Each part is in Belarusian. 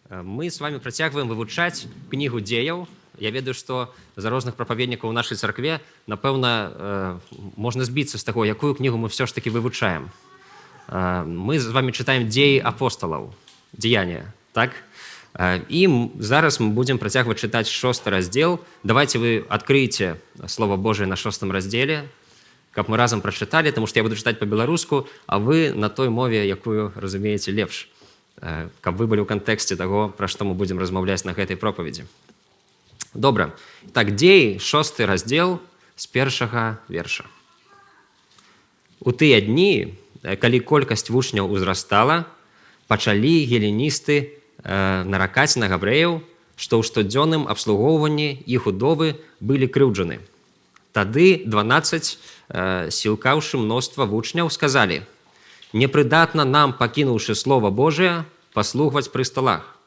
Мы с вами працягваем вывучаць кнігу дзеяў. Я ведаю, што за розных прапаведнікаў у нашай царкве, напэўна, можна збіцца з таго, якую кнігу мы все ж таки вывучаем. Мы з вами чытаем дзеі апосталаў, дзеяння, так? І зараз мы будзем працягваць чытаць 6 раздзел. Давайте вы адкрыеце Слово Божие на 6 раздзеле, каб мы разам прачыталі, таму што я буду чытаць па-беларуску, а вы на той мове, якую разумееце лепш, каб вы былі ў кантэксце таго, пра што мы будзем размаўляць на гэтай пропаведзі. Добра. Так, дзеі, 6 раздзел з 1 верша. У тыя дні, калі колькасць вучняў узрастала, пачалі геленісты наракаць на габрэяў, што ў штодзённым абслугоўванні іх удовы былі крыўджаны. Тады 12, сілкаўшы мноства вучняў, сказалі: «Непрыдатна нам, пакінуўшы Слова Божие, паслухваць пры сталах.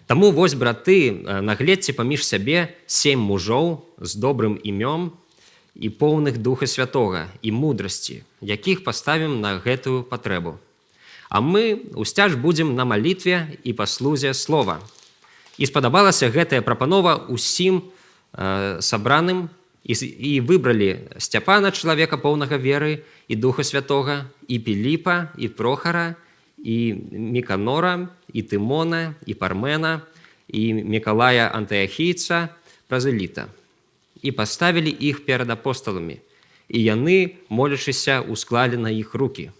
Таму вось, браты, нагледзьце паміж сябе 7 мужоў з добрым імём і поўных Духа Святога і мудрасці, якіх паставім на гэтую патрэбу. А мы усцяж будзем на малітве і паслузе слова». І спадабалася гэтая прапанова усім сабраным, і выбралі Сцяпана, чалавека поўнага веры і Духа Святога, і Піліпа, і Прохара, і Міканора, і Тымона, і Пармена, і Мікалая Антыахійца, празеліта. І паставілі іх перад апосталамі, і яны, молячыся, усклалі на іх рукі.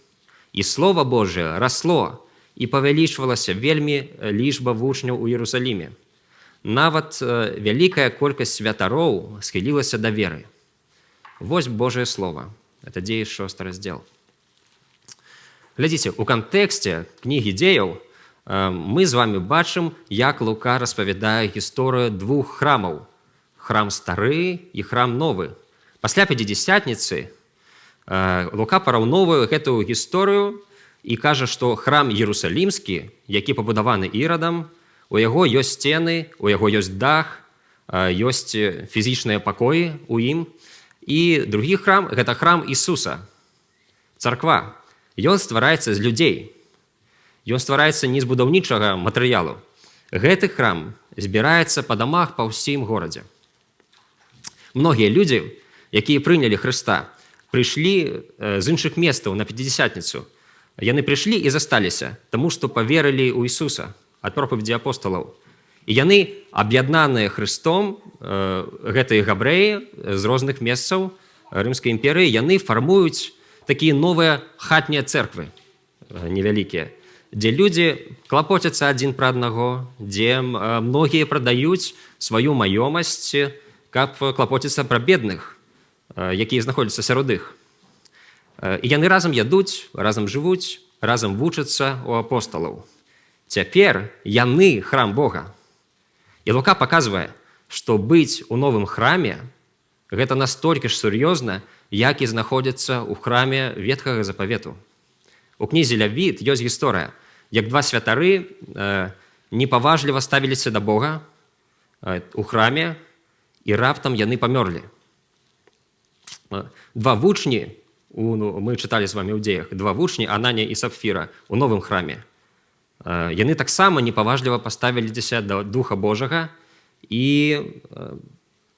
І Слова Божие расло і павялічвалася вельмі лічба вучняў у Іерусаліме. Нават вялікая колькасць святароў схілілася да веры. Вось Божие Слово. Это дзеі 6 раздзел. Глядзіце, у кантэксце кнігі дзеяў мы з вами бачым, як Лука распавядае гісторыю 2 храмаў. Храм стары і храм новы. Пасля Пятидесятніцы Лука параўноўвае гэтую гісторыю і кажа, што храм Іерусалімскі, які пабудаваны Ірадам, у яго ёсць сцены, у яго ёсць дах, ёсць фізічныя пакоі у ім. І другі храм – гэта храм Ісуса, царква. Ён ствараецца з людзей. Ён ствараецца не з будаўнічага матэрыялу. Гэты храм збіраецца па дамах па ўсім горадзе. Многія людзі, якія прынялі Хрыста, прыйшлі з іншых месцаў на Пятидесятніцу. Яны прыйшлі і засталіся, таму што паверылі ў Ісуса ад пропаведзі апосталаў. І яны, аб'яднаныя Хрыстом, гэтыя габрэі з розных месцаў Рымскай імперыі, яны фармуюць такія новыя хатнія цэрквы невялікія, дзе людзі клапоцяцца адзін пра аднаго, дзе многія прадаюць сваю маёмасць, каб клапоціцца пра бедных, якія знаходзяцца сярод іх. І яны разам ядуць, разам жывуць, разам вучацца у апосталаў. Цяпер яны храм Бога. І Лука паказвае, што быць у новым храме – гэта настолькі ж сур'ёзна, як і знаходзіцца ў храме Ветхага Запавету. У кнізе Лявіт ёсць гісторыя, як 2 святары непаважліва ставіліся да Бога у храме, і раптам яны памёрлі. 2 вучні, мы чыталі з вамі ў дзеях, 2 вучні, Ананія і Сапфіра, у новым храме. Яны таксама непаважліва паставіліся да Духа Божага і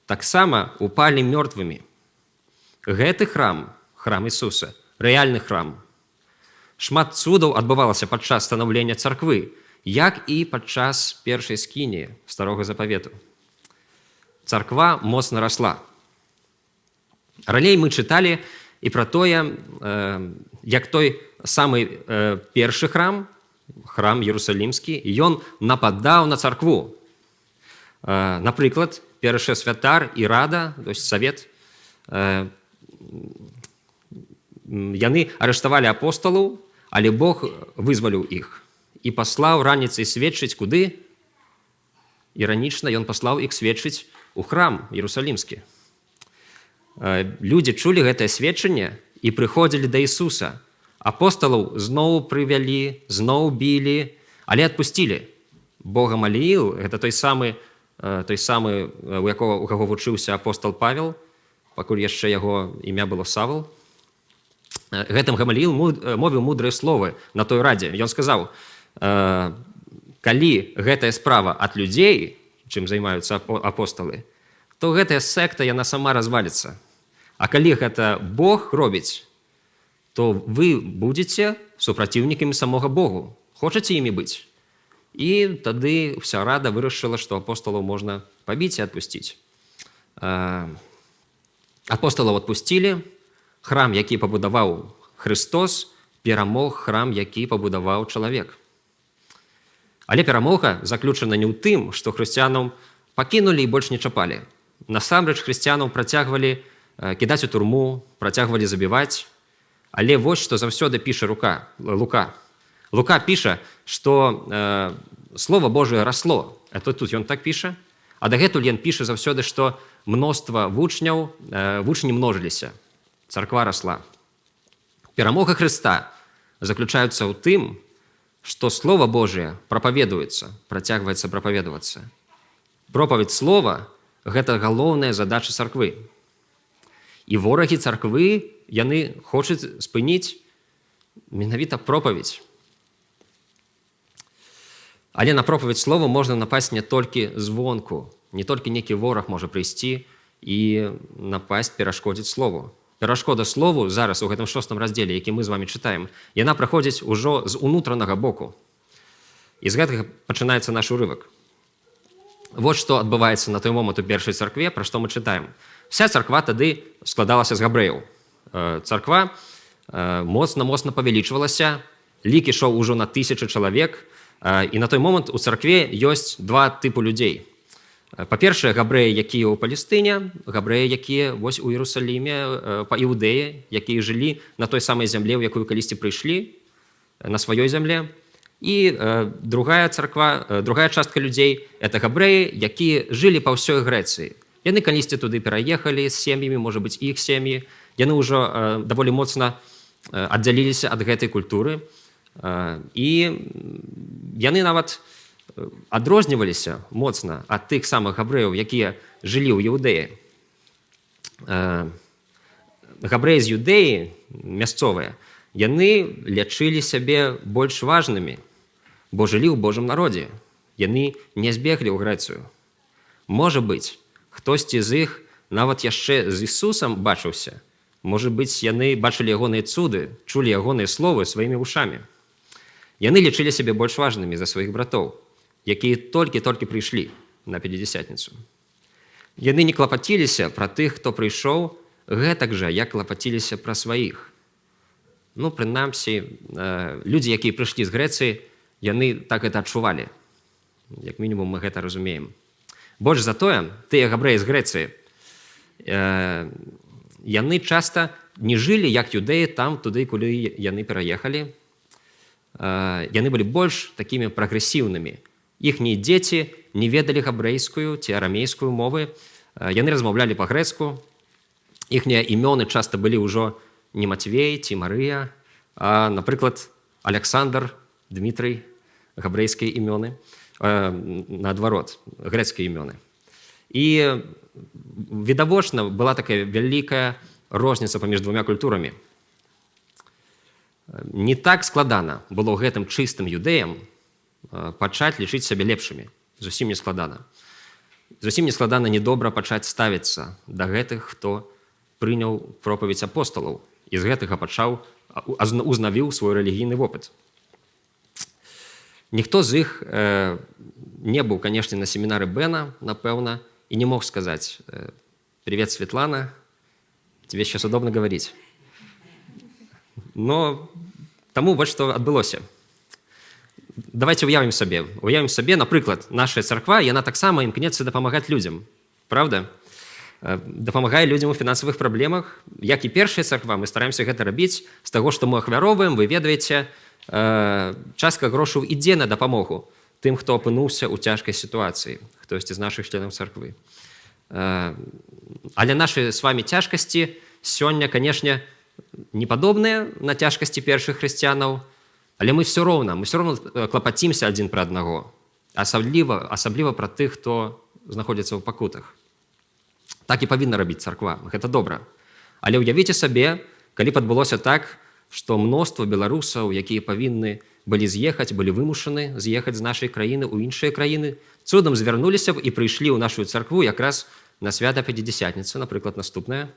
таксама упалі мёртвымі. Гэты храм, храм Ісуса, рэальны храм. Шмат цудаў адбывалася падчас станаўлення царквы, як і падчас першай скініі Старога Запавету. Царква моцна расла. Раней мы чыталі і пра тое, як той самы першы храм, храм Іерусалімскі, ён нападаў на царкву. Напрыклад, першы святар і рада, то есть савет, яны арыштавалі апосталаў, але Бог вызваліў іх і паслаў раніцай сведчыць куды? Іранічна, ён паслаў іх сведчыць у храм Іерусалімскі. Людзі чулі гэтае сведчанне і прыходзілі да Ісуса. Апосталаў зноў прывялі, зноў білі, але адпусцілі. Бога Гамалііл, гэта той самы, у каго вучыўся апостал Павел, пакуль яшчэ яго імя было Савл. Гэтым Гамалііл мовіў мудрыя словы на той радзе. Ён сказаў: калі гэтая справа ад людзей, чым займаюцца апосталы, то гэтая секта, яна сама разваліцца. А калі гэта Бог робіць, то вы будзеце супраціўнікамі самога Богу. Хочаце імі быць? І тады вся рада вырашыла, што апосталаў можна пабіць і адпусціць. Апосталаў адпусцілі, храм, які пабудаваў Христос, перамог храм, які пабудаваў чалавек. Але перамога заключана не ў тым, што хрысціянам пакінулі і больш не чапалі. Насамрэч хрысціянаў працягвалі кідаць у турму, працягвалі забіваць. Але вось што заўсёды піша Лука. Лука піша, што Слова Божие расло. Это тут ён так піша. А дагэтуль ён піша заўсёды, што мноства вучні множыліся. Царква расла. Перамога Хрыста заключаецца ў тым, што Слово Божие прапаведуецца, працягваецца прапаведавацца. Пропаведь слова – гэта галоўная задача царквы. І ворагі царквы, яны хочуць спыніць менавіта пропаведь. Але на пропаведь слова можна напасць не толькі звонку, не толькі некі вораг можа прыйсці і напасць, перашкодзіць слову. Перашкода слову зараз у гэтым 6 раздзеле, які мы з вами чытаем, яна праходзіць ужо з унутранага боку. І з гэтага пачынаецца наш урывак. Вот што адбываецца на той момант у першай царкве, пра што мы чытаем. Вся царква тады складалася з габрэяў. Царква моцна павялічвалася, лік ішоў ужо на 1000 чалавек, і на той момант у царкве ёсць два тыпу людзей. Па-першае, габрэі, якія ў Палестыне, габрэі, якія вось у Іерусаліме, па Іўдэі, якія жылі на той самай зямле, у якую калісьці прыйшлі, на сваёй зямле. І другая частка людзей – это габрэі, якія жылі па ўсёй Грэцыі. Яны калісьці туды пераехалі з сем'ямі, можа быць, іх сем'і. Яны ўжо даволі моцна аддзяліліся ад гэтай культуры. І яны нават адрозніваліся моцна ад тых самых габрэяў, якія жылі ў Іўдэі. Габрэі з Іўдэі, мясцовыя, яны лячылі сябе больш важнымі, бо жылі ў Божым народзе. Яны не збеглі ў Грэцыю. Можа быць, хтосьці з іх нават яшчэ з Ісусам бачыўся. Можа быць, яны бачылі ягоныя цуды, чулі ягоныя словы сваімі вушамі. Яны лічылі сябе больш важнымі за сваіх братоў, якія толькі прыйшлі на Пятидесятніцу. Яны не клапаціліся пра тых, хто прыйшоў, гэтак жа, як клапаціліся пра сваіх. Ну, прынамсі, людзі, якія прыйшлі з Грэцыі, яны так гэта адчувалі. Як мінімум, мы гэта разумеем. Больш за тое, тыя габрэі з Грэцыі, яны часта не жылі, як юдэі, там, туды, куды яны пераехалі. Яны былі больш такімі прагрэсіўнымі. Іхнія дзеці не ведалі габрэйскую ці арамейскую мовы. Яны размаўлялі па-грэцку. Іхнія імёны часта былі ўжо не Матвей ці Марыя, а, напрыклад, Аляксандр, Дмітрый, габрэйскія імёны, наадварот, грэцкія імёны. І відавочна была такая вялікая розніца паміж двума культурамі. Не так складана было гэтым чыстым юдэям пачаць лічыць сябе лепшымі. Зусім не складана. Зусім не складана недобра пачаць ставіцца да гэтых, хто прыняў пропаведь апосталаў і з гэтага узнавіў свой рэлігійны вопыт. Ніхто з іх не быў, канешне, на семінары Бена, напэўна, і не мог сказаць: «Привет, Светлана, тебе сейчас удобно говорить». Но таму вот што адбылося. Давайте уявім сабе, напрыклад, наша царква, яна таксама імкнецца дапамагаць людзям. Правда? Дапамагае людзям у фінансавых праблемах. Як і першая царква, мы стараемся гэта рабіць з таго, што мы ахвяроўваем. Вы ведаеце, частка грошаў ідзе на дапамогу тым, хто апынуўся ў цяжкай сітуацыі, хтосьці з нашых членаў царквы. Але нашы з вамі цяжкасці сёння, канешне, не падобныя на цяжкасці першых хрысціянаў, але мы все роўна клапацімся адзін пра аднаго, асабліва пра тых, хто знаходзіцца ў пакутах. Так і павінна рабіць царква, гэта добра. Але ўявіце сабе, калі б адбылося так, што мноства беларусаў, якія павінны былі вымушаны з'ехаць з нашай краіны ў іншыя краіны, цудам звярнуліся б і прыйшлі ў нашу царкву якраз на свята Пятидесятніцы, напрыклад, наступнае.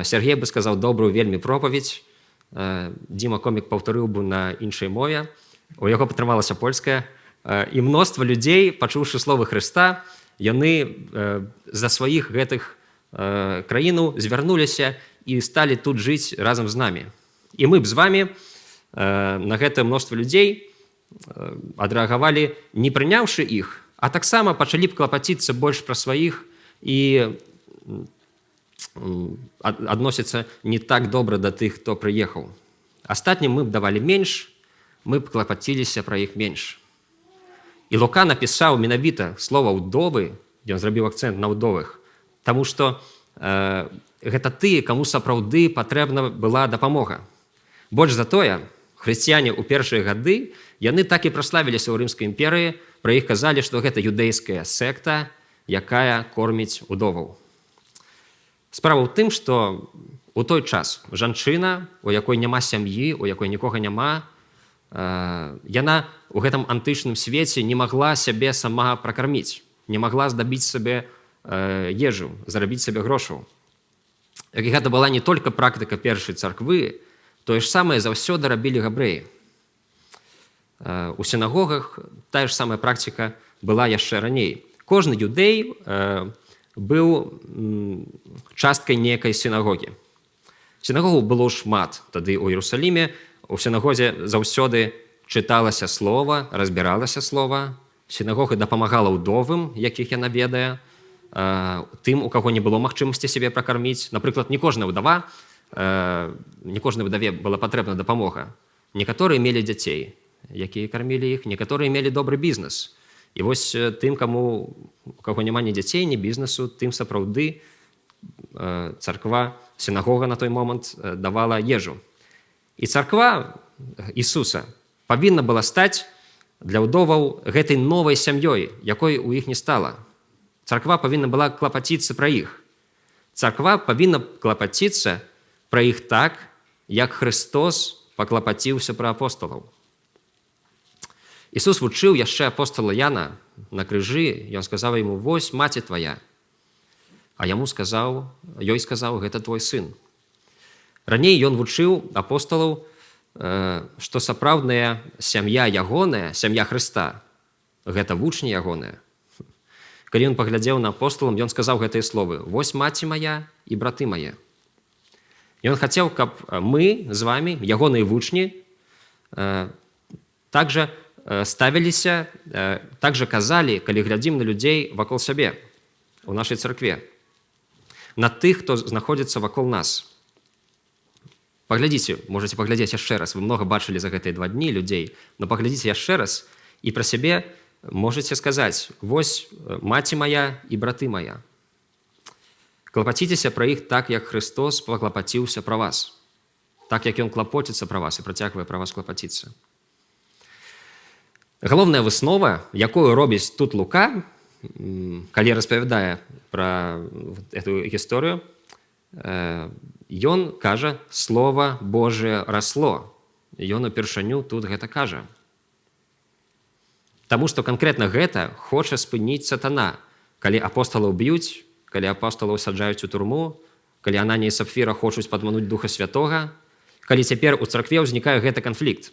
Сергей бы сказаў добрую вельмі пропаведь, Дзіма комік паўтарыў бы на іншай мове, у яго падтрымалася польская, і мноства людзей, пачуўшы словы Хрыста, яны за сваіх гэтых краіну звярнуліся і сталі тут жыць разам з намі. І мы б з вамі на гэтае мноства людзей адрэагавалі, не прыняўшы іх, а таксама пачалі б клапаціцца больш пра сваіх і адносіцца не так добра да тых, хто прыехаў. Астатнім мы б давалі менш, мы б клапаціліся пра іх менш. І Лука напісаў менавіта слова ўдовы, ён зрабіў акцэнт на ўдовых, таму што гэта тыя, каму сапраўды патрэбна была дапамога. Больш за тое, хрысціяне ў першыя гады, яны так і праславіліся ў Рымскай імперыі, пра іх казалі, што гэта юдэйская секта, якая корміць удоваў. Справа ў тым, што ў той час жанчына, у якой няма сям'і, у якой нікога няма, яна ў гэтым антычным свеце не магла сябе сама пракарміць, не магла здабіць сабе ежу, зарабіць сабе грошаў. І гэта была не толькі практыка першай царквы, тое ж самае заўсёды рабілі габрэі. У сінагогах тая ж самая практыка была яшчэ раней. Кожны юдэй быў часткай нейкай сінагогі. Сінагогаў было шмат тады ў Іерусаліме. У сінагозе заўсёды чыталася слова, разбіралася слова. Сінагога дапамагала ўдовым, якіх яна ведае, тым, у каго не было магчымасці сябе пракарміць. Напрыклад, не кожная ўдаве была патрэбна дапамога. Некаторыя мелі дзяцей, якія кармілі іх, некаторыя мелі добры бізнес. І вось тым, у каго няма ні дзяцей, ні бізнесу, тым сапраўды царква, сінагога на той момант давала ежу. І царква Ісуса павінна была стаць для ўдоваў гэтай новай сям'ёй, якой у іх не стала. Царква павінна была клапаціцца пра іх. Царква павінна клапаціцца пра іх так, як Христос паклапаціўся пра апосталаў. Ісус вучыў яшчэ апостала Яна на крыжы, ён сказаў яму: «Вось маці твая». А ёй сказаў: «Гэта твой сын». Раней ён вучыў апосталаў, што сапраўдная сям'я ягоная, сям'я Хрыста, гэта вучні ягоныя. Калі ён паглядзеў на апосталам, ён сказаў гэтыя словы: «Вось маці мая і браты мае». Ён хацеў, каб мы з вамі, ягоныя вучні, также ставіліся, также казалі, калі глядзім на людзей вакол сябе, у нашай царкве, на тых, хто знаходзіцца вакол нас. Паглядзіце, можаце паглядзець яшчэ раз, вы многа бачылі за гэтыя 2 дні людзей, но паглядзіце яшчэ раз і пра сябе можаце сказаць: «Вось маці мая і браты мая». Клапаціцеся пра іх так, як Христос паклапаціўся пра вас, так, як ён клапоціцца пра вас і працягвае пра вас клапаціцца. Галоўная выснова, якую робіць тут Лука, калі распавядае пра эту гісторыю, ён кажа: «Слова Божие расло». Ён упершыню тут гэта кажа. Таму што канкрэтна гэта хоча спыніць сатана. Калі апосталаў б'юць, калі апосталаў саджаюць у турму, калі Ананія і Сапфіра хочуць падмануць Духа Святога, калі цяпер у царкве ўзнікае гэты канфлікт.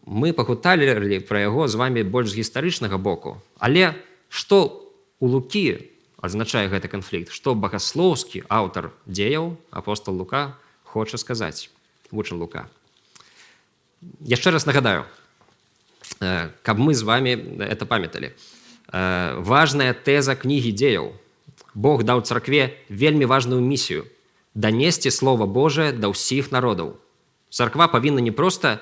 Мы пагутарылі пра яго з вамі больш з гістарычнага боку. Але што у Лукі азначае гэты канфлікт? Што багаслоўскі аўтар дзеяў, апостал Лука, хоча сказаць? Вучань Лука. Яшчэ раз нагадаю, каб мы з вамі это памяталі. Важная тэза кнігі дзеяў. Бог даў царкве вельмі важную місію – данесці Слова Божае да ўсіх народаў. Царква павінна не проста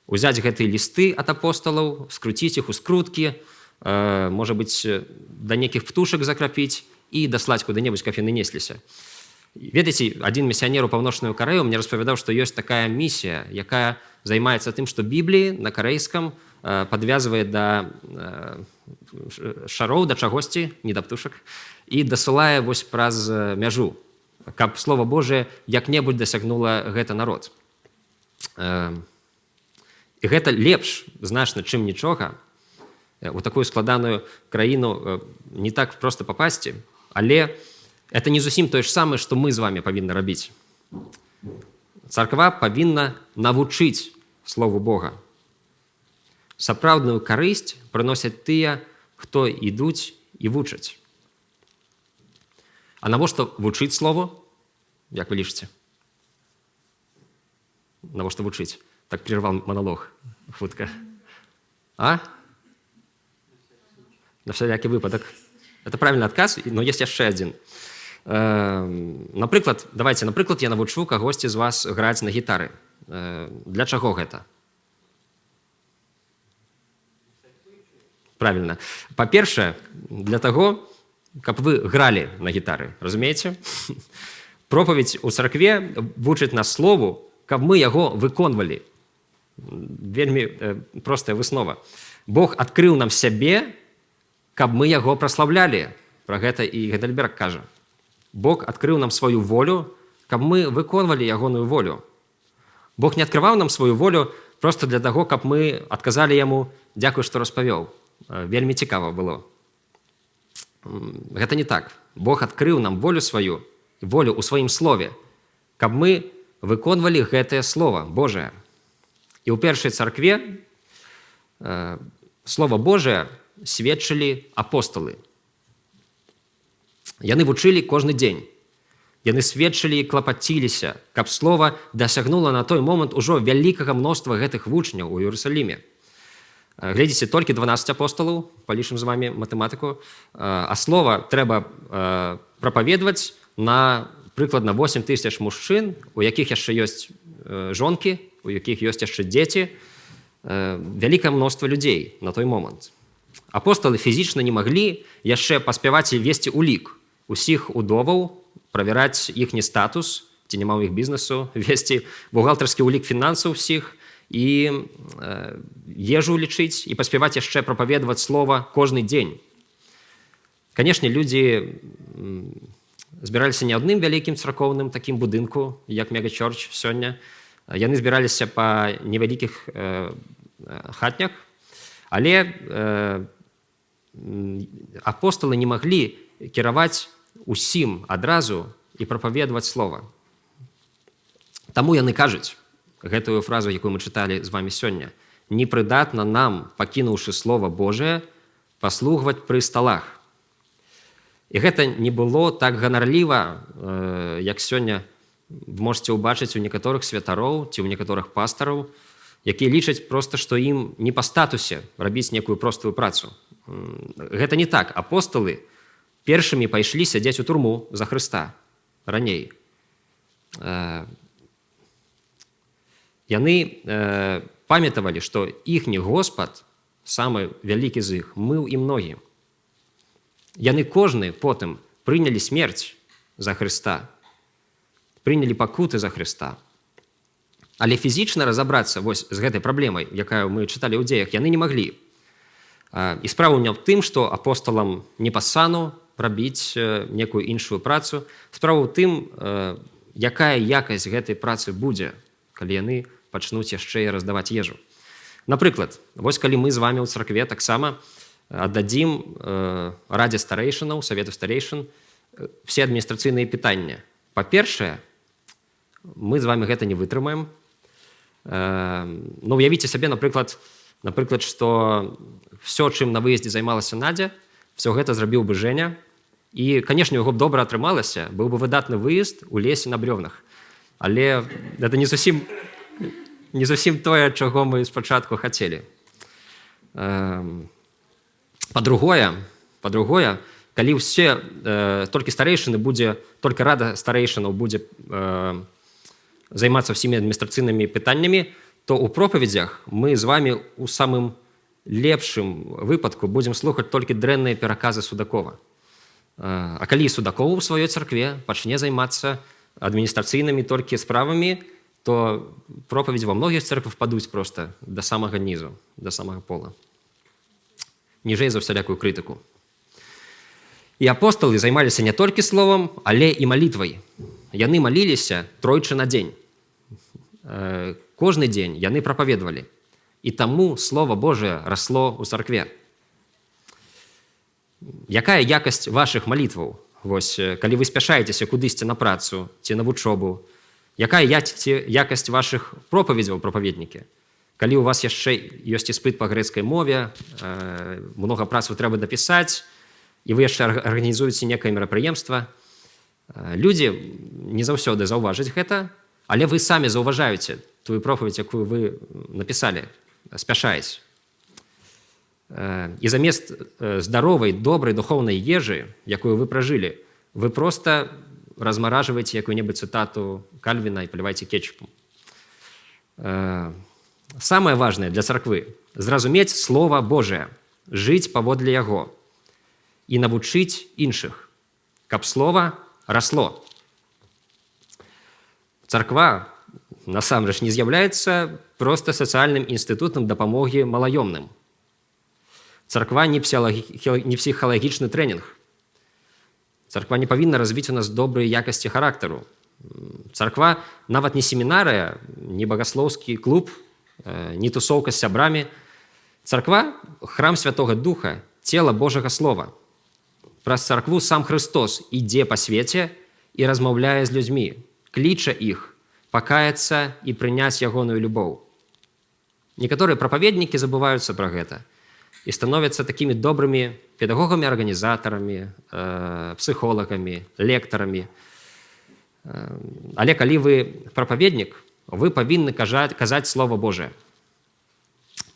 узяць гэтыя лісты ад апосталаў, скруціць іх у скруткі, можа быць, да нейкіх птушак закрапіць і даслаць куды-небудзь, каб яны несліся. Ведаеце, адзін місіянер у Паўночную Карэю мне распавядаў, што ёсць такая місія, якая займаецца тым, што Бібліі на карэйскам падвязвае да шароў, да чагосьці, не да птушак, і дасылае вось праз мяжу, каб Слова Божие як-небудзь дасягнула гэта народ. І гэта лепш значна, чым нічога. У такую складаную краіну не так проста папасці, але это не зусім тое ж самае, што мы з вами павінны рабіць. Царква павінна навучыць Слову Бога. Сапраўдную карысць прыносяць тыя, хто ідуць і вучаць. А навошта вучыць слову? Як вы лічыце? Навошта вучыць? Так прервал монолог хутка. А? На всякі выпадак. Это правильный адказ, но есть яшчэ адзін. Напрыклад, я навучу кагосьці з вас граць на гітары. Для чаго гэта? Правильно. Па-першае, для таго, каб вы гралі на гітары. Разумееце? Пропаведь у царкве вучыць нас слову, каб мы яго выконвалі. Вельмі простая выснова. Бог адкрыў нам сябе, каб мы яго праслаўлялі. Пра гэта і Гейдельберг кажа. Бог адкрыў нам сваю волю, каб мы выконвалі ягоную волю. Бог не адкрываў нам сваю волю проста для таго, каб мы адказалі яму «Дзякуй, што распавёў». Вельмі цікава было. Гэта не так. Бог адкрыў нам волю сваю, волю ў сваім слове, каб мы выконвалі гэтае слово Божае. І ў першай царкве Слова Божае сведчылі апосталы. Яны вучылі кожны дзень. Яны сведчылі і клапаціліся, каб слова дасягнула на той момант ужо вялікага мноства гэтых вучняў у Іерусаліме. Глядзіце, толькі 12 апосталаў, палічым з вами матэматыку, а слова трэба прапаведваць на прыкладна 8 000 мужчын, у якіх яшчэ ёсць жонкі, у якіх ёсць яшчэ дзеці, вялікае мноства людзей на той момант. Апосталы фізічна не маглі яшчэ паспяваць і весці улік усіх удоваў, правяраць іхні статус, ці няма ў іх бізнесу, весці бухгалтарскі улік фінансаў усіх і ежу лічыць і паспяваць яшчэ прапаведаваць слова кожны дзень. Канешне, людзі збіраліся не адным вялікім царкоўным такім будынку, як Мегачорч сёння. Яны збіраліся па невялікіх хатнях, але апосталы не маглі кіраваць усім адразу і прапаведаваць слова. Таму яны кажуць гэтую фразу, якую мы чыталі з вами сёння: «Непрыдатна нам, пакінуўшы Слова Божае, паслугваць пры сталах». І гэта не было так ганарліва, як сёння вы можете ўбачыць у некаторых святароў ці ў некаторых пастараў, якія лічаць проста, што ім не па статусе рабіць некую простую працу. Гэта не так. Апосталы першымі пайшлі сядзець у турму за Хрыста раней. Яны памятавалі, што іхні Господ, самы вялікі з іх, мыў ім ногі. Яны кожны потым прынялі смерць за Хрыста, прынялі пакуты за Хрыста. Але фізічна разабрацца вось з гэтай праблемай, якую мы чыталі ў дзеях, яны не маглі. І справа не ў тым, што апосталам не па сану рабіць некую іншую працу. Справа ў тым, якая якасць гэтай працы будзе, калі яны пачнуць яшчэ і раздаваць ежу. Напрыклад, вось калі мы з вами ў царкве таксама аддадзім радзе старэйшынаў, савету старэйшын все адміністрацыйныя пытанні. Па-першае, мы з вами гэта не вытрымаем. Ну, уявіце сабе, напрыклад, што все, чым на выездзе займалася Надзя, все гэта зрабіў бы Женя. І, канешне, у яго б добра атрымалася, быў бы выдатны выезд у лесе на брёвнах. Але гэта не зусім тое, чаго мы спачатку хацелі. Па-другое, калі ўсе толькі старэйшыны будзе, толькі рада старэйшынаў будзе займацца ўсімі адміністрацыйнымі пытаннямі, то ў пропаведзях мы з вами у самым лепшым выпадку будзем слухаць толькі дрэнныя пераказы Судакова. А калі Судаков у сваёй царкве пачне займацца адміністрацыйнымі толькі справамі, то пропаведзі ва многіх церквах падуць проста да самага нізу, да самага пола. Ніжэй за ўсялякую крытыку. І апосталы займаліся не толькі словам, але і малітвай. Яны маліліся тройчы на дзень. Кожны дзень яны прапаведвалі. і таму Слова Божае расло ў царкве. Якая якасць вашых малітваў? Вось, калі вы спяшаецеся кудысьці на працу ці на вучобу, якая якасць вашых пропаведзяў, прапаведнікі? Калі у вас яшчэ ёсць іспыт па грэцкай мове, многа прац вы трэба напісаць, і вы яшчэ арганізуеце некае мерапрыемства, людзі не заўсёды заўважаць гэта, але вы самі заўважаеце тую пропаведь, якую вы напісалі, спяшаясь. І замест здаровай, добрай духоўнай ежы, якую вы пражылі, вы проста размаражваеце якую-небудзь цытату Кальвіна і паліваеце кетчупам. Самае важнае для царквы – зразумець Слова Божае, жыць паводле яго і навучыць іншых, каб слова расло. Царква насамрэч не з'яўляецца проста сацыяльным інстытутам дапамогі малаёмным. Царква не псіхалагічны трэнінг. Царква не павінна развіць у нас добрыя якасці характару. Царква нават не семінарыя, не багаслоўскі клуб, не тусоўка з сябрамі. Царква – храм Святога Духа, цела Божага Слова. Праз царкву сам Христос ідзе па свеце і размаўляе з людзьмі, кліча іх пакаяцца і прыняць ягоную любоў. Некаторыя прапаведнікі забываюцца пра гэта і становяцца такімі добрымі педагогамі-арганізатарамі, псіхолагамі, лектарамі. Але калі вы прапаведнік, вы павінны казаць Слова Божае.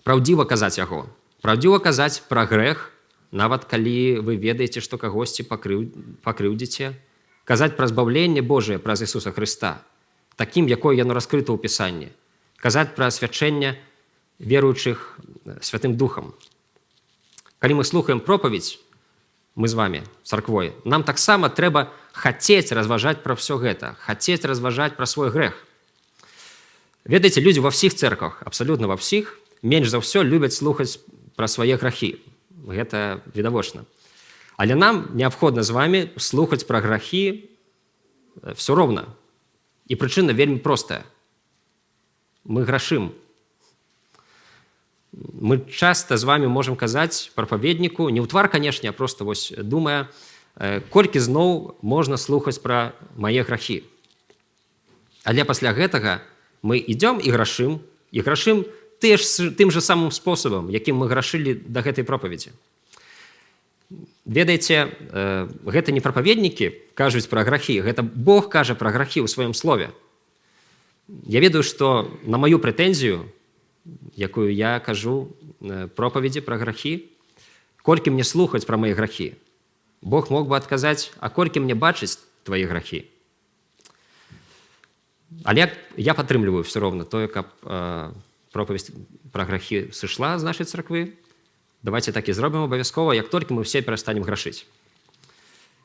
Праўдзіва казаць яго. Праўдзіва казаць пра грэх, нават калі вы ведаеце, што кагосьці пакрыўдзіце. Казаць пра збаўленне Божае праз Ісуса Хрыста, такім, якое яно раскрыта ў Пісанні. Казаць пра асвячэнне веруючых Святым Духам. Калі мы слухаем пропаведь, мы з вамі, царквой, нам таксама трэба хацець разважаць пра ўсё гэта, хацець разважаць пра свой грэх. Ведаеце, людзі ва ўсіх цэрквах, абсалютна ва ўсіх, менш за ўсё любяць слухаць пра свае грахі. Гэта відавочна. Але нам неабходна з вамі слухаць пра грахі ўсё роўна. І прычына вельмі простая. Мы грашым. Мы часта з вамі можам казаць прапаведніку, не ў твар, канешне, а проста вось думае, колькі зноў можна слухаць пра мае грахі. Але пасля гэтага мы ідём і грашым тым жа самым спосабам, якім мы грашылі да гэтай пропаведзі. Ведаеце, гэта не прапаведнікі кажуць пра грахі, гэта Бог кажа пра грахі ў сваім слове. Я ведаю, што на маю прэтэнзію, якую я кажу пропаведзі пра грахі, колькі мне слухаць пра мае грахі, Бог мог бы адказаць, а колькі мне бачыць твае грахі. Але я падтрымліваю ўсё роўна тое, каб пропаведь пра грахі сышла з нашай царквы. Давайте так і зробім абавязкова, як толькі мы все перастанем грашыць.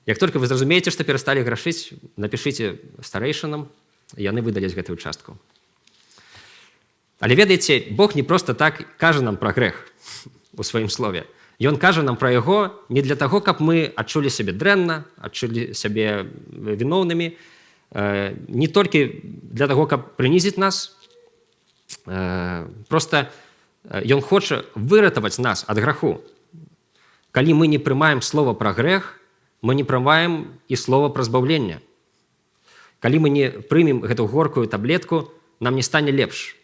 Як толькі вы зразумееце, што перасталі грашыць, напішыце старэйшынам, яны выдадзяць гэтую частку. Але ведаеце, Бог не проста так кажа нам пра грэх у сваім слове. Ён кажа нам пра яго не для таго, каб мы адчулі сябе дрэнна, адчулі сябе віноўнымі, не толькі для таго, каб прынізіць нас, проста ён хоча выратаваць нас ад граху. Калі мы не прымаем слова пра грэх, мы не прымаем і слова пра збаўленне. Калі мы не прымем гэту горкую таблетку, нам не стане лепш.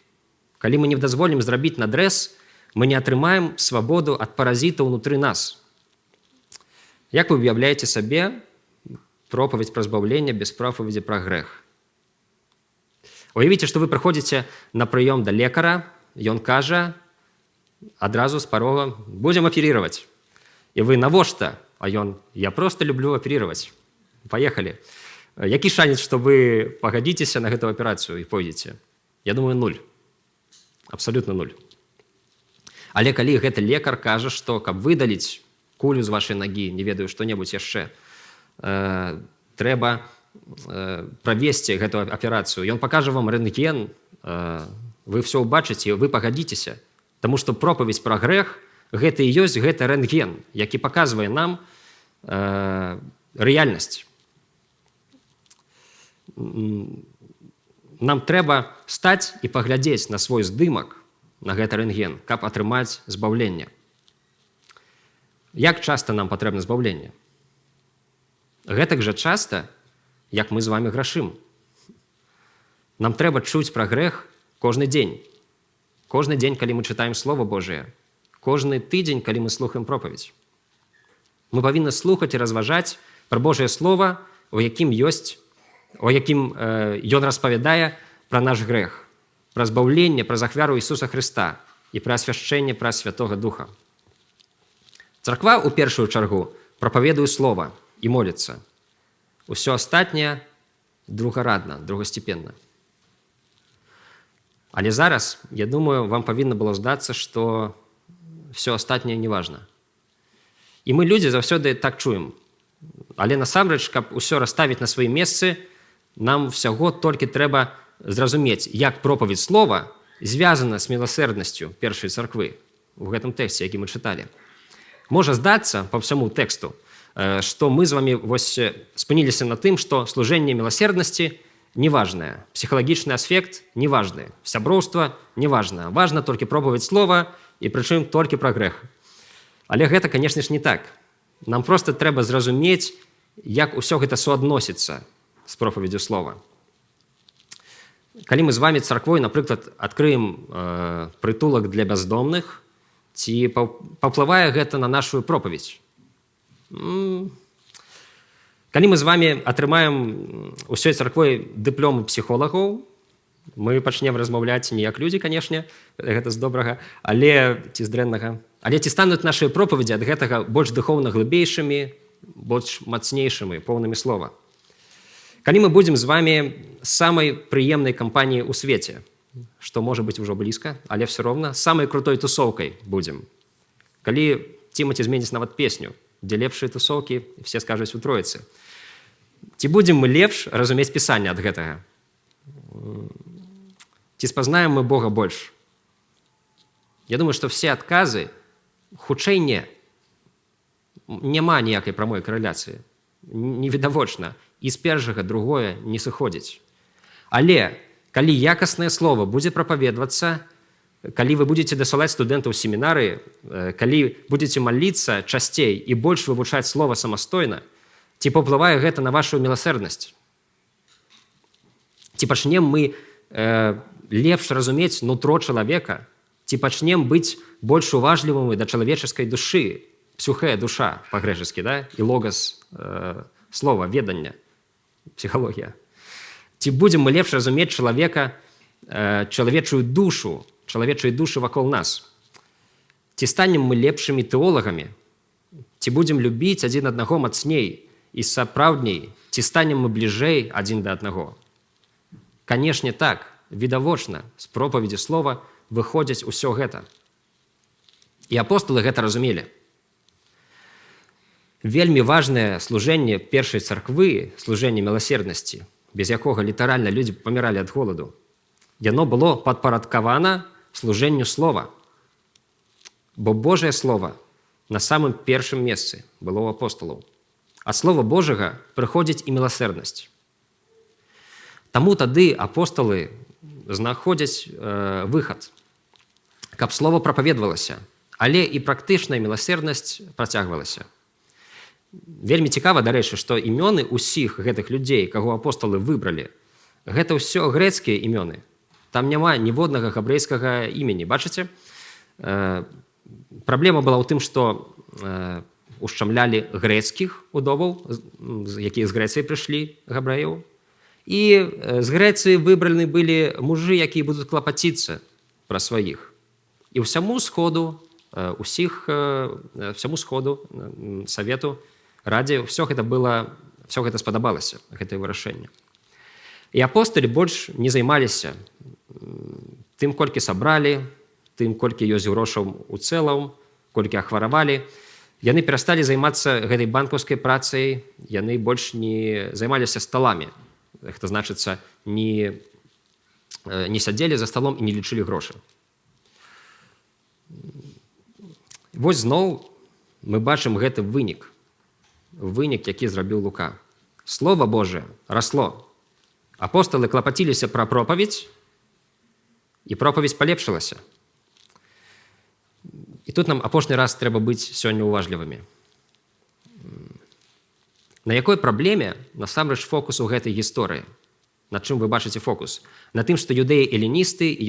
Калі мы не дазволім зрабіць надрэз, мы не атрымаем свабоду ад паразітаў унутры нас. Як вы уяўляеце сабе пропаведь пра збаўленне без пропаведзі пра грэх? Уявіце, што вы прыходзіце на прыём да лекара, ён кажа адразу з парога: будзем аперировать. І вы навошта? А ён: я просто люблю аперировать. Паехалі. Які шанец, што вы пагадзіцеся на гэту аперацыю і пойдзеце? Я думаю, 0. Абсолютно 0. Але калі гэты лекар кажа, што каб выдаліць кулю з вашай нагі, не ведаю, што-небудзь яшчэ, трэба правесці гэту аперацыю. Ён пакажа вам рэнтген, вы ўсё ўбачыце, вы пагадзіцеся. Таму што пропаведь пра грэх гэта і ёсць гэты рэнтген, які паказвае нам рэальнасць. Нам трэба стаць і паглядзець на свой здымак, на гэты рэнтген, каб атрымаць збаўленне. Як часта нам патрэбна збаўленне? Гэтак жа часта, як мы з вами грашым. Нам трэба чуць пра грэх кожны дзень. Кожны дзень, калі мы чытаем Слова Божие. Кожны тыдзень, калі мы слухаем пропаведь. Мы павінны слухаць і разважаць пра Божае Слова, у якім ён распавядае пра наш грэх, пра збаўленне, пра ахвяру Ісуса Хрыста і пра асвяшчэнне праз Святога Духа. Царква ў першую чаргу прапаведуе Слова і моліцца. Усё астатняе другарадна, другасцепенна. Але зараз, я думаю, вам павінна было здацца, што все астатняе не важна. І мы, людзі, заўсёды так чуем. Але насамрэч, каб усё расставіць на сваім месцы, нам всяго толькі трэба зразумець, як пропаведь Слова звязана з міласэрнасцю першай царквы у гэтым тэксце, які мы чыталі. Можа здацца па ўсяму тэксту, што мы з вами спыніліся на тым, што служэнне міласерднасці неважнае, псіхалагічны аспект неважны, сяброўства неважна. Важна толькі пропаведь Слова і прычым толькі пра грэх. Але гэта, канешне ж, не так. Нам проста трэба зразумець, як усё гэта суадносіцца з пропаведзю Слова. Калі мы з вами царквой, напрыклад, адкрыем прытулак для бяздомных, ці паўплывае гэта на нашу пропаведь? Калі мы з вами атрымаем усёй царквой дыплом псіхолагаў, мы пачнем размаўляць не як людзі, канешне, гэта з добрага, але ці з дрэннага. Але ці стануць нашыя пропаведзі ад гэтага больш духоўна глыбейшымі, больш мацнейшымі, поўнымі слова. Калі мы будзем з вами самай прыемнай кампаніяй у свеце, што можа быць ужо блізка, але все роўна самай крутой тусоўкай будзем. Калі Тимати зменіць нават песню, дзе лепшыя тусоўкі, все скажуць у Троіцы. Ці будзем мы лепш разумець пісанне ад гэтага? Ці спазнаем мы Бога больш? Я думаю, што все адказы хутчэй не. Няма ніякай прамой карэляцыі. Невідавочна. І з першага другое не сыходзіць. Але калі якаснае слово будзе прапаведвацца, калі вы будзеце дасылаць студэнтаў семінары, калі будзеце маліцца часцей і больш вывучаць слова самастойна, ці паўплывае гэта на вашу міласэрднасць? Ці пачнем мы лепш разумець нутро чалавека, ці пачнем быць больш уважлівымі да чалавеческай душы, псюхэ, душа па-грэчаскі, да? І логас слова, ведання, псіхалогія. Ці будзем мы лепш разумець чалавека, чалавечую душу вакол нас? Ці станем мы лепшымі тэолагамі? Ці будзем любіць адзін аднаго мацней і сапраўдней? Ці станем мы бліжэй адзін да аднаго? Канешне так, відавочна, з пропаведзі Слова выходзіць усё гэта. І апосталы гэта разумелі. Вельмі важнае служэнне першай царквы, служэнне міласерднасці, без якога літаральна людзі паміралі ад голаду. Яно было падпарадкавана служэнню Слова. Бо Божае Слова на самым першым месцы было ў апосталаў. Ад Слова Божага прыходзіць і міласерднасць. Таму тады апосталы знаходзяць выхад, каб слова прапаведвалася, але і практычная міласерднасць працягвалася. Вельмі цікава, дарэчы, што імёны ўсіх гэтых людзей, каго апосталы выбралі, гэта ўсё грэцкія імёны. Там няма ніводнага габрэйскага імені. Бачыце? Праблема была ў тым, што ушчамлялі грэцкіх удоваў, якія з Грэцыі прыйшлі габрэяў. І з Грэцыі выбраны былі мужы, якія будуць клапаціцца пра сваіх. І ўсяму сходу, савету, радзе, ўсё гэта спадабалася, гэтае вырашэнне. І апосталі больш не займаліся тым, колькі сабралі, тым, колькі ёсць грошаў у цэлым, колькі ахваравалі. Яны перасталі займацца гэтай банкаўскай працай, яны больш не займаліся сталамі. Гэта значыцца, не сядзелі за сталом і не лічылі грошы. Вось зноў мы бачым гэты вынік, які зрабіў Лука. Слова Божие расло. Апосталы клапаціліся пра пропаведь, і пропаведь палепшылася. І тут нам апошні раз трэба быць сёння уважлівымі. На якой праблеме насамрэч фокус у гэтай гісторыі? На чым вы бачыце фокус? На тым, што юдэі эліністы і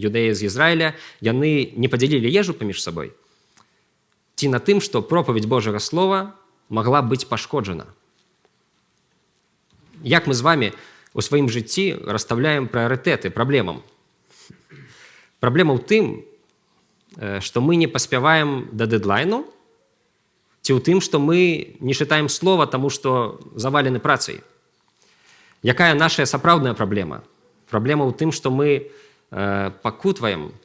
юдэі з Ізраіля, яны не падзялілі ежу паміж сабой? Ці на тым, што пропаведь Божага Слова магла быць пашкоджана? Як мы з вамі у сваім жыцці расстаўляем прыярытэты праблемам? Праблема ў тым, што мы не паспяваем да дэдлайну, ці ў тым, што мы не чытаем слова, таму што завалены працай. Якая наша сапраўдная праблема? Праблема ў тым, што мы пакутваем,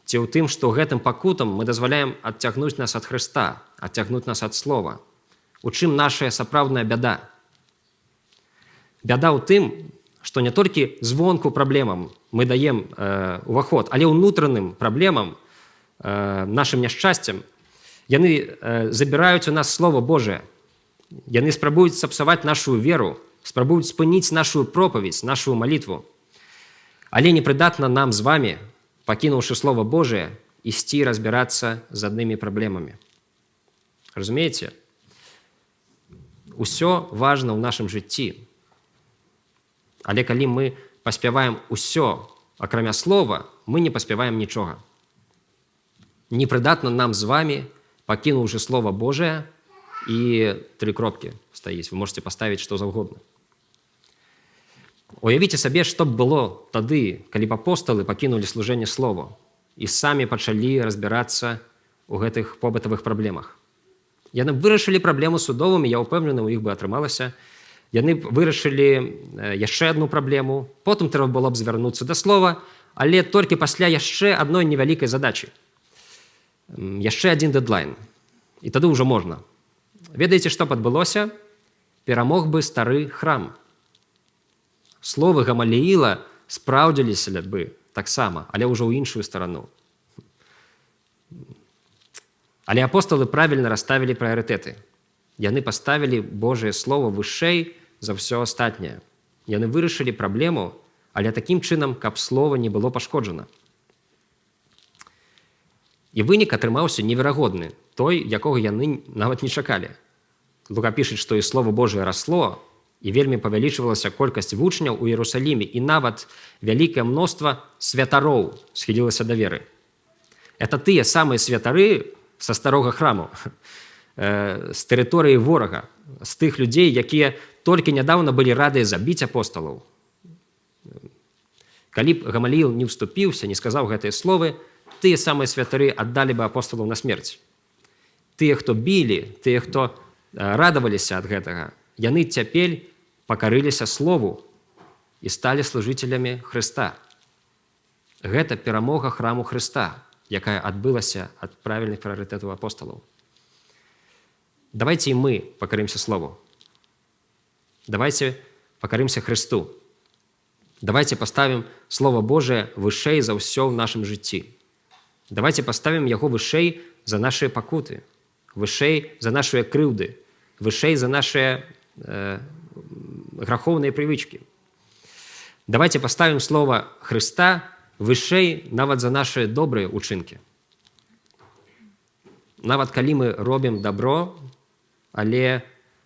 ці ў тым, што гэтым пакутам мы дазваляем адцягнуць нас ад Хрыста, адцягнуць нас ад слова. У чым наша сапраўдная бяда? Бяда ў тым, што не толькі звонку праблемам мы даем уваход, але ўнутраным праблемам, нашым няшчасцем, яны забіраюць у нас Слово Божие. Яны спрабуюць сапсаваць нашу веру, спрабуюць спыніць нашу пропаведь, нашу малітву. Але непрыдатна нам з вамі, пакінуўшы Слово Божие, ісці разбірацца з аднымі праблемамі. Разумееце? Усё важна ў нашым жыцці. Але калі мы паспяваем усё, акрамя слова, мы не паспяваем нічога. Непрыдатна нам з вамі, пакінуўшы Слово Божие, і 3 кропкі стаіць. Вы можете паставіць што заўгодна. Уявіце сабе, што б было тады, калі б апосталы пакінулі служэнне Слову і самі пачалі разбірацца ў гэтых побытавых праблемах. Яны вырашылі праблему судовымі, я ўпэўнены, у іх бы атрымалася. Яны вырашылі яшчэ адну праблему, потым трэба было б звярнуцца да слова, але толькі пасля яшчэ адной невялікай задачы. Яшчэ адзін дэдлайн. І тады ўжо можна. Ведаеце, што адбылося? Перамог бы стары храм. Словы Гамалііла спраўдзіліся бы таксама, але ўжо ў іншую старану. Але апосталы правільна расставілі прыярытэты. Яны паставілі Божае Слово вышэй за ўсё астатняе. Яны вырашылі праблему, але такім чынам, каб слова не было пашкоджана. І вынік атрымаўся неверагодны, той, якога яны нават не чакалі. Лука піша, што і Слово Божие расло, і вельмі павялічвалася колькасць вучняў у Іерусаліме, і нават вялікае мноства святароў схілілася да веры. Это тыя самыя святары са старога храму, з тэрыторыі ворага, з тых людзей, якія толькі нядаўна былі радыя забіць апосталаў. Калі б Гамалііл не ўступіўся, не сказаў гэтыя словы, тыя самыя святары аддалі бы апосталаў на смерць. Тыя, хто білі, тыя, хто радаваліся ад гэтага, яны цяпер пакарыліся Слову і сталі служыцелямі Хрыста. Гэта перамога храму Хрыста, якая адбылася ад правільных прыярытэтаў апосталаў. Давайте и мы покоримся Слову. Давайте покоримся Христу. Давайте поставим Слово Божие вышэй за ўсё ў нашым жыцці. Давайте поставим яго вышэй за нашыя пакуты, вышэй за нашыя крыўды, вышэй за нашыя грахоўныя прывычкі. Давайте поставим Слово Христа вышэй нават за нашыя добрыя учынкі. Нават калі мы робім добро, але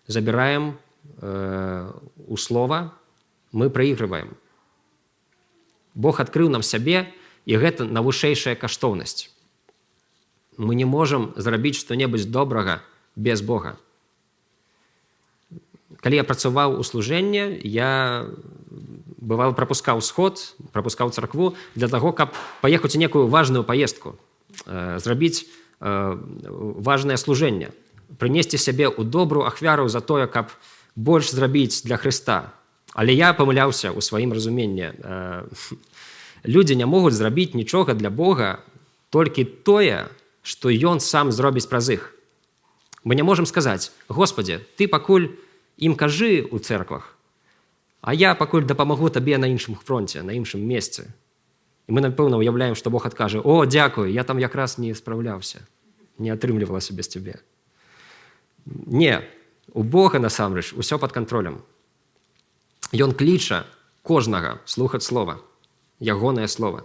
забіраем у слова, мы праігрываем. Бог адкрыў нам сябе, і гэта найвышэйшая каштоўнасць. Мы не можам зрабіць што-небудзь добрага без Бога. Калі я працаваў у служэнні, я бывал прапускаў сход, прапускаў царкву для таго, каб паехаць у некую важную паездку, зрабіць важнае служэнне, прынесці сябе ў добрую ахвяру за тое, каб больш зрабіць для Хрыста. Але я памыляўся ў сваім разуменні. Людзі не могуць зрабіць нічога для Бога, толькі тое, што Ён сам зробіць праз іх. Мы не можам сказаць: «Господі, ты пакуль ім кажы ў церквах, а я пакуль дапамагу табе на іншым фронце, на іншым месцы». І мы, напэўна, уяўляем, што Бог адкажа: «О, дзякуй, я там якраз не спраўляўся, не атрымлівалася без цябе». Не, у Бога насамрэч усё пад кантролем. Ён кліча кожнага слухаць слова, ягонае слова.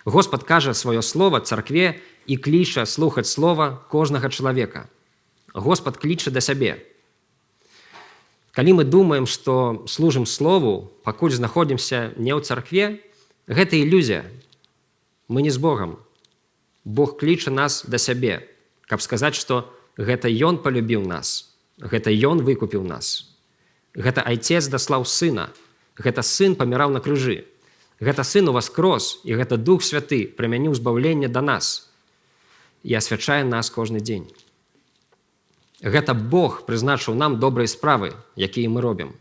Господ кажа сваё слова царкве і кліча слухаць слова кожнага чалавека. Господ кліча да сябе. Калі мы думаем, што служым слову, пакуль знаходзімся не ў царкве, гэта ілюзія. Мы не з Богам. Бог кліча нас да сябе, каб сказаць, што гэта Ён палюбіў нас, гэта Ён выкупіў нас. Гэта Айцец даслаў Сына, гэта Сын паміраў на крыжы, гэта Сын уваскрос, і гэта Дух Святы прымяніў збаўленне да нас і асвячае нас кожны дзень. Гэта Бог прызначыў нам добрыя справы, якія мы робім,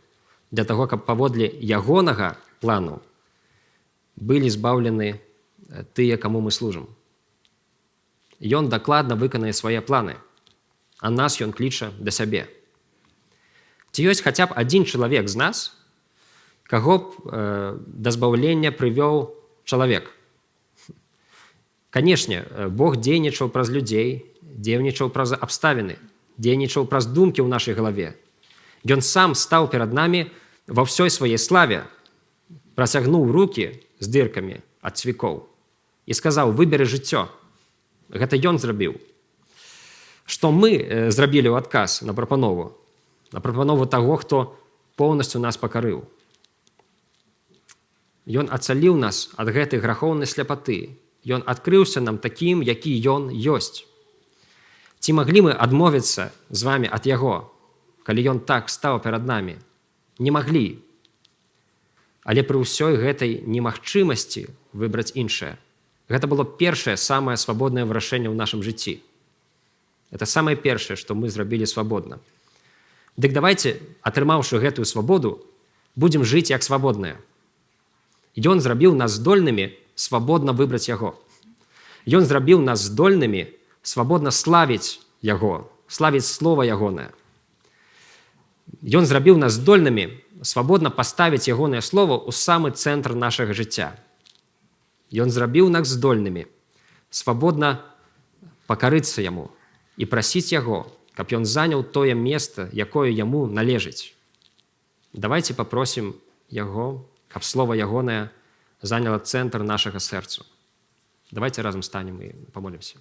для таго, каб паводле Ягонага плану былі збаўлены тыя, каму мы служым. Ён дакладна выканае свае планы, а нас Ён кліча да сябе. Ці ёсць хаця б адзін чалавек з нас, каго б да збаўлення прывёў чалавек? Канешне, Бог дзейнічаў праз людзей, дзейнічаў праз абставіны, дзейнічаў праз думкі ў нашай галаве. Ён сам стаў перад намі ва ўсёй сваёй славе, працягнуў рукі з дыркамі ад цвікоў і сказаў: «Выберы жыццё». Гэта Ён зрабіў. Што мы зрабілі ў адказ на прапанову таго, хто поўнасцю нас пакарыў. Ён ацаліў нас ад гэтай грахоўнай сляпаты. Ён адкрыўся нам такім, які Ён ёсць. Ці маглі мы адмовіцца з вамі ад Яго, калі Ён так стаў перад намі? Не маглі. Але пры ўсёй гэтай немагчымасці выбраць іншае. Гэта было першае, самае свабоднае вырашэнне ў нашым жыцці. Это самае першае, што мы зрабілі свабодна. Дык давайце, атрымаўшы гэтую свабоду, будзем жыць як свабодныя. Ён зрабіў нас здольнымі свабодна выбраць Яго. Ён зрабіў нас здольнымі свабодна славіць Яго, славіць слова Ягонае. Ён зрабіў нас здольнымі свабодна паставіць Ягонае слово ў самы цэнтр нашага жыцця. Ён зрабіў нас здольнымі свабодна пакарыцца Яму і прасіць Яго, каб Ён заняў тое месца, якое Яму належыць. Давайце папросім Яго, каб слова Ягонае заняла цэнтр нашага сэрцу. Давайте разам станем і памолімся.